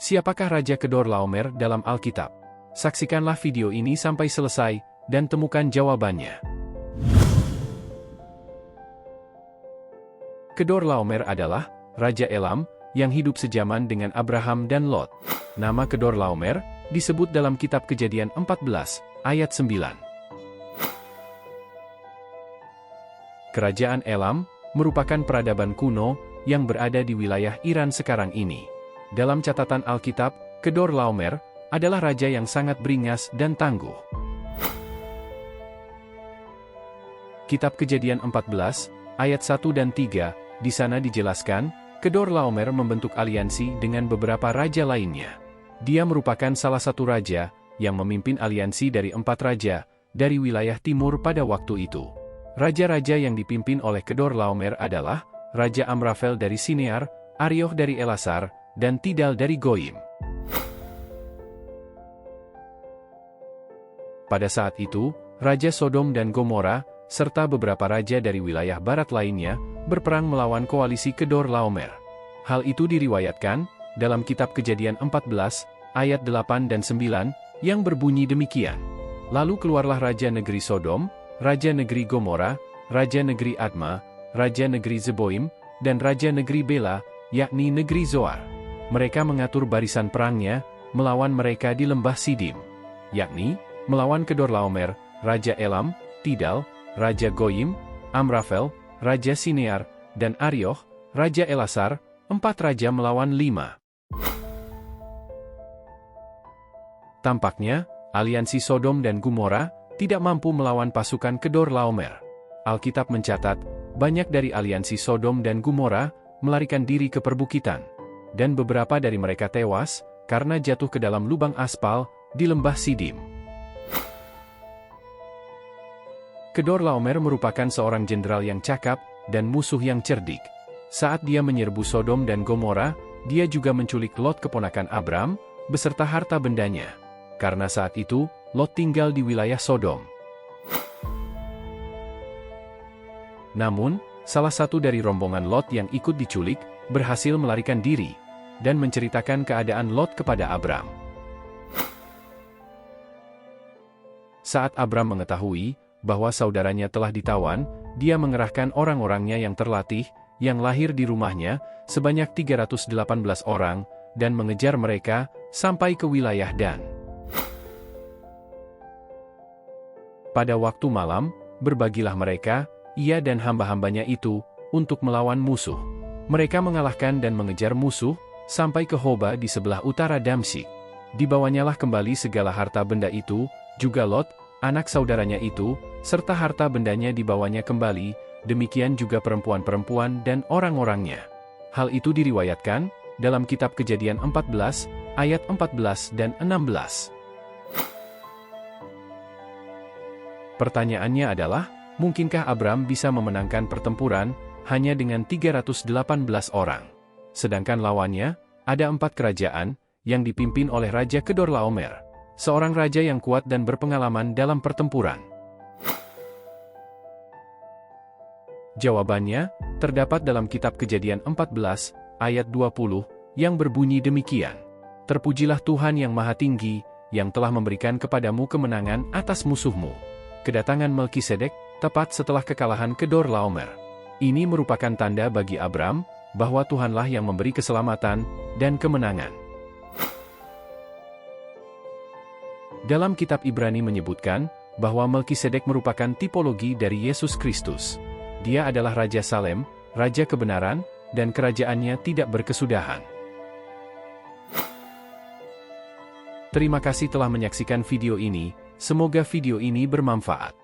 Siapakah Raja Kedorlaomer dalam Alkitab? Saksikanlah video ini sampai selesai, dan temukan jawabannya. Kedorlaomer adalah Raja Elam, yang hidup sejaman dengan Abraham dan Lot. Nama Kedorlaomer disebut dalam kitab Kejadian 14, ayat 9. Kerajaan Elam merupakan peradaban kuno yang berada di wilayah Iran sekarang ini. Dalam catatan Alkitab, Kedorlaomer adalah raja yang sangat beringas dan tangguh. Kitab Kejadian 14, ayat 1 dan 3, di sana dijelaskan, Kedorlaomer membentuk aliansi dengan beberapa raja lainnya. Dia merupakan salah satu raja yang memimpin aliansi dari 4 raja dari wilayah timur pada waktu itu. Raja-raja yang dipimpin oleh Kedorlaomer adalah Raja Amrafel dari Sinear, Arioch dari Elasar, dan Tidal dari Goyim. Pada saat itu, Raja Sodom dan Gomora, serta beberapa raja dari wilayah barat lainnya, berperang melawan koalisi Kedorlaomer. Hal itu diriwayatkan dalam kitab Kejadian 14, ayat 8 dan 9, yang berbunyi demikian. Lalu keluarlah Raja Negeri Sodom, Raja Negeri Gomora, Raja Negeri Adma, Raja Negeri Zeboim, dan Raja Negeri Bela, yakni Negeri Zoar. Mereka mengatur barisan perangnya, melawan mereka di lembah Sidim, yakni, melawan Kedorlaomer, Raja Elam, Tidal, Raja Goyim, Amrafel, Raja Sinear, dan Arioch, Raja Elasar, 4 raja melawan 5. Tampaknya, aliansi Sodom dan Gomora tidak mampu melawan pasukan Kedorlaomer. Alkitab mencatat, banyak dari aliansi Sodom dan Gomora melarikan diri ke perbukitan, dan beberapa dari mereka tewas karena jatuh ke dalam lubang aspal di lembah Sidim. Kedorlaomer merupakan seorang jenderal yang cakap dan musuh yang cerdik. Saat dia menyerbu Sodom dan Gomora, dia juga menculik Lot keponakan Abram, beserta harta bendanya. Karena saat itu, Lot tinggal di wilayah Sodom. Namun, salah satu dari rombongan Lot yang ikut diculik, berhasil melarikan diri, dan menceritakan keadaan Lot kepada Abram. Saat Abram mengetahui bahwa saudaranya telah ditawan, dia mengerahkan orang-orangnya yang terlatih, yang lahir di rumahnya, sebanyak 318 orang, dan mengejar mereka, sampai ke wilayah Dan. Pada waktu malam, berbagilah mereka, ia dan hamba-hambanya itu, untuk melawan musuh. Mereka mengalahkan dan mengejar musuh, sampai ke Hoba di sebelah utara Damsyik. Dibawanyalah kembali segala harta benda itu, juga Lot, anak saudaranya itu, serta harta bendanya dibawanya kembali, demikian juga perempuan-perempuan dan orang-orangnya. Hal itu diriwayatkan dalam kitab Kejadian 14, ayat 14 dan 16. Pertanyaannya adalah, mungkinkah Abram bisa memenangkan pertempuran hanya dengan 318 orang? Sedangkan lawannya, ada 4 kerajaan yang dipimpin oleh Raja Kedorlaomer, seorang raja yang kuat dan berpengalaman dalam pertempuran. Jawabannya terdapat dalam kitab Kejadian 14, ayat 20, yang berbunyi demikian. Terpujilah Tuhan yang Maha Tinggi, yang telah memberikan kepadamu kemenangan atas musuhmu. Kedatangan Melkisedek, tepat setelah kekalahan Kedorlaomer. Ini merupakan tanda bagi Abram, bahwa Tuhanlah yang memberi keselamatan dan kemenangan. Dalam kitab Ibrani menyebutkan, bahwa Melkisedek merupakan tipologi dari Yesus Kristus. Dia adalah Raja Salem, Raja Kebenaran, dan kerajaannya tidak berkesudahan. Terima kasih telah menyaksikan video ini, semoga video ini bermanfaat.